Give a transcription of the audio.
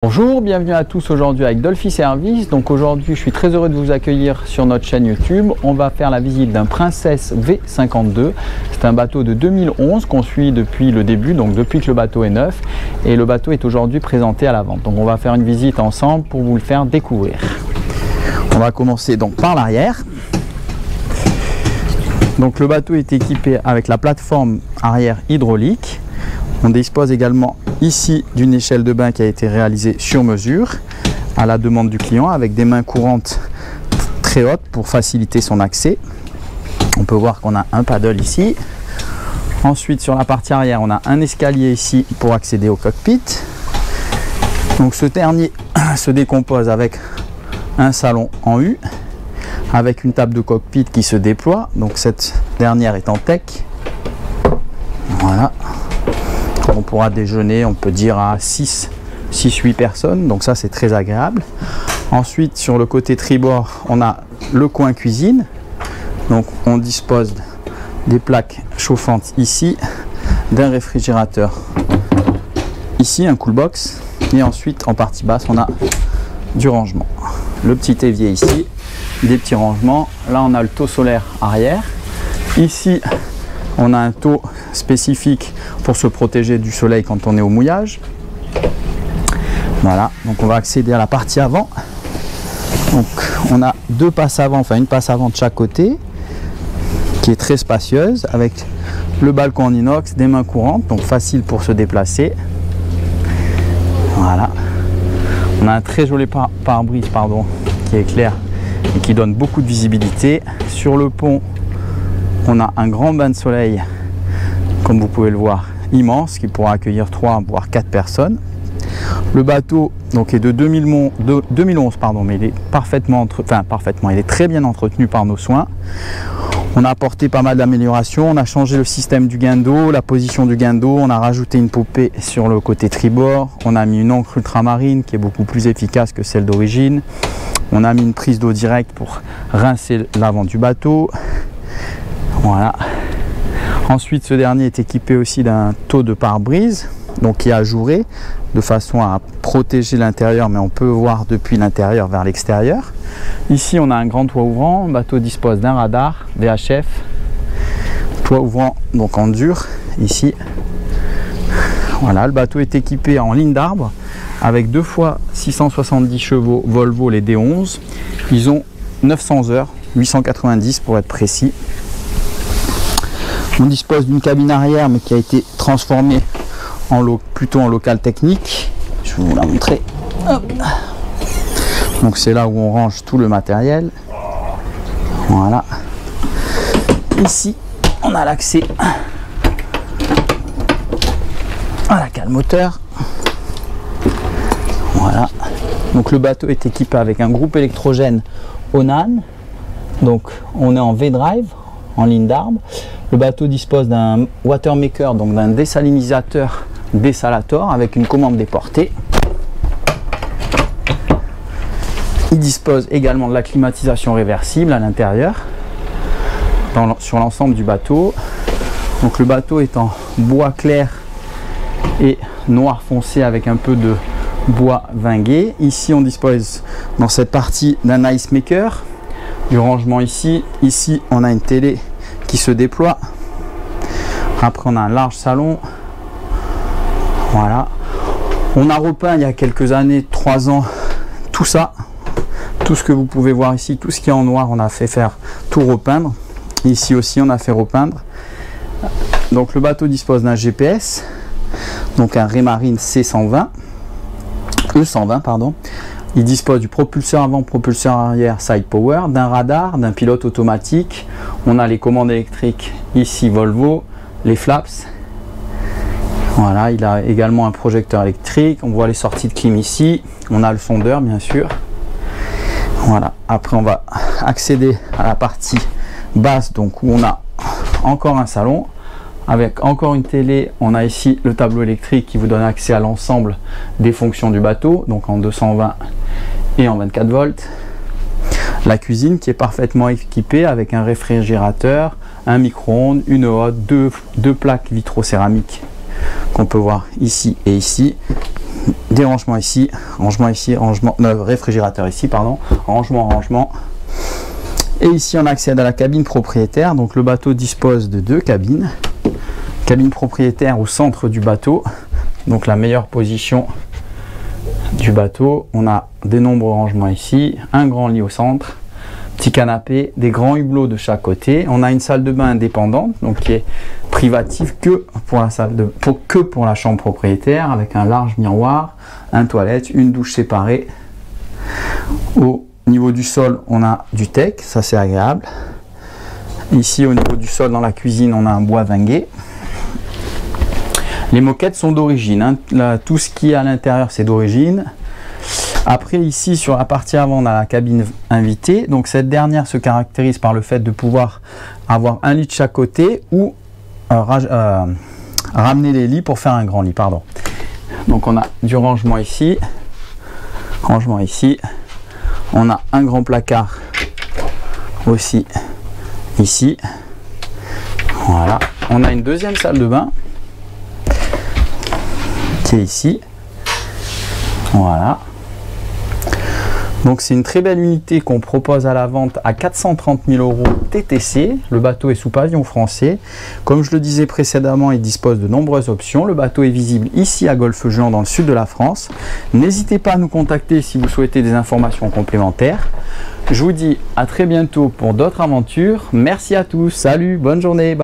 Bonjour, bienvenue à tous aujourd'hui avec Dolphy Service. Donc aujourd'hui, je suis très heureux de vous accueillir sur notre chaîne YouTube. On va faire la visite d'un Princess V52. C'est un bateau de 2011 qu'on suit depuis le début, donc depuis que le bateau est neuf. Et le bateau est aujourd'hui présenté à la vente. Donc on va faire une visite ensemble pour vous le faire découvrir. On va commencer donc par l'arrière. Donc le bateau est équipé avec la plateforme arrière hydraulique. On dispose également ici d'une échelle de bain qui a été réalisée sur mesure à la demande du client avec des mains courantes très hautes pour faciliter son accès. On peut voir qu'on a un paddle ici. Ensuite sur la partie arrière on a un escalier ici pour accéder au cockpit. Donc ce dernier se décompose avec un salon en U avec une table de cockpit qui se déploie. Donc cette dernière est en tech. Voilà. On pourra déjeuner, on peut dire à 6-8 personnes, donc ça c'est très agréable. Ensuite sur le côté tribord on a le coin cuisine, donc on dispose des plaques chauffantes ici, d'un réfrigérateur ici, un cool box, et ensuite en partie basse on a du rangement. Le petit évier ici, des petits rangements. Là on a le taux solaire arrière, ici on a un taux spécifique pour se protéger du soleil quand on est au mouillage. Voilà, donc on va accéder à la partie avant. Donc on a deux passes avant, enfin une passe avant de chaque côté, qui est très spacieuse, avec le balcon en inox, des mains courantes, donc facile pour se déplacer. Voilà. On a un très joli pare-brise, qui est clair et qui donne beaucoup de visibilité. Sur le pont, on a un grand bain de soleil, comme vous pouvez le voir, immense, qui pourra accueillir 3 voire 4 personnes. Le bateau donc est de 2011, mais il est il est très bien entretenu par nos soins. On a apporté pas mal d'améliorations, on a changé le système du gain d'eau, la position du gain d'eau, on a rajouté une poupée sur le côté tribord, on a mis une encre ultramarine qui est beaucoup plus efficace que celle d'origine, on a mis une prise d'eau directe pour rincer l'avant du bateau. Voilà. Ensuite, ce dernier est équipé aussi d'un taux de pare-brise, donc qui est ajouré de façon à protéger l'intérieur, mais on peut voir depuis l'intérieur vers l'extérieur. Ici, on a un grand toit ouvrant. Le bateau dispose d'un radar VHF, toit ouvrant donc en dur ici. Voilà, le bateau est équipé en ligne d'arbre avec 2 fois 670 chevaux Volvo les D11. Ils ont 900 heures, 890 pour être précis. On dispose d'une cabine arrière mais qui a été transformée plutôt en local technique. Je vais vous la montrer. Hop. Donc c'est là où on range tout le matériel. Voilà. Ici on a l'accès à la cale moteur. Voilà. Donc le bateau est équipé avec un groupe électrogène Onan. Donc on est en V-Drive, en ligne d'arbre. Le bateau dispose d'un watermaker, donc d'un désalinisateur désalator avec une commande déportée. Il dispose également de la climatisation réversible à l'intérieur sur l'ensemble du bateau. Donc le bateau est en bois clair et noir foncé avec un peu de bois vingué. Ici on dispose dans cette partie d'un ice maker, du rangement ici. Ici on a une télé qui se déploie. Après on a un large salon. Voilà. On a repeint il y a quelques années, 3 ans, tout ça. Tout ce que vous pouvez voir ici, tout ce qui est en noir, on a fait faire tout repeindre. Ici aussi on a fait repeindre. Donc le bateau dispose d'un GPS, donc un Raymarine C120, E120 pardon. Il dispose du propulseur avant, propulseur arrière, side power, d'un radar, d'un pilote automatique. On a les commandes électriques ici Volvo, les flaps. Voilà, il a également un projecteur électrique. On voit les sorties de clim ici. On a le sondeur bien sûr. Voilà. Après on va accéder à la partie basse, donc où on a encore un salon avec encore une télé. On a ici le tableau électrique qui vous donne accès à l'ensemble des fonctions du bateau, donc en 220 et en 24 volts. La cuisine qui est parfaitement équipée avec un réfrigérateur, un micro-ondes, une hotte, deux plaques vitrocéramiques qu'on peut voir ici et ici, des rangements ici, rangement, réfrigérateur ici, pardon, rangement. Et ici, on accède à la cabine propriétaire. Donc, le bateau dispose de 2 cabines. Cabine propriétaire au centre du bateau. Donc, la meilleure position du bateau. On a des nombreux rangements ici, un grand lit au centre, petit canapé, des grands hublots de chaque côté. On a une salle de bain indépendante, donc qui est privative que pour la chambre propriétaire, avec un large miroir, un toilette, une douche séparée. Au niveau du sol, on a du teck, ça c'est agréable. Ici, au niveau du sol, dans la cuisine, on a un bois vingué. Les moquettes sont d'origine, hein. Tout ce qui est à l'intérieur, c'est d'origine. Après, ici, sur la partie avant, on a la cabine invitée. Donc, cette dernière se caractérise par le fait de pouvoir avoir un lit de chaque côté ou ramener les lits pour faire un grand lit, pardon. Donc, on a du rangement ici. On a un grand placard aussi ici. Voilà. On a une deuxième salle de bain qui est ici. Voilà. Donc c'est une très belle unité qu'on propose à la vente à 430 000 € TTC. Le bateau est sous pavillon français. Comme je le disais précédemment, il dispose de nombreuses options. Le bateau est visible ici à Golfe-Juan dans le sud de la France. N'hésitez pas à nous contacter si vous souhaitez des informations complémentaires. Je vous dis à très bientôt pour d'autres aventures. Merci à tous. Salut, bonne journée.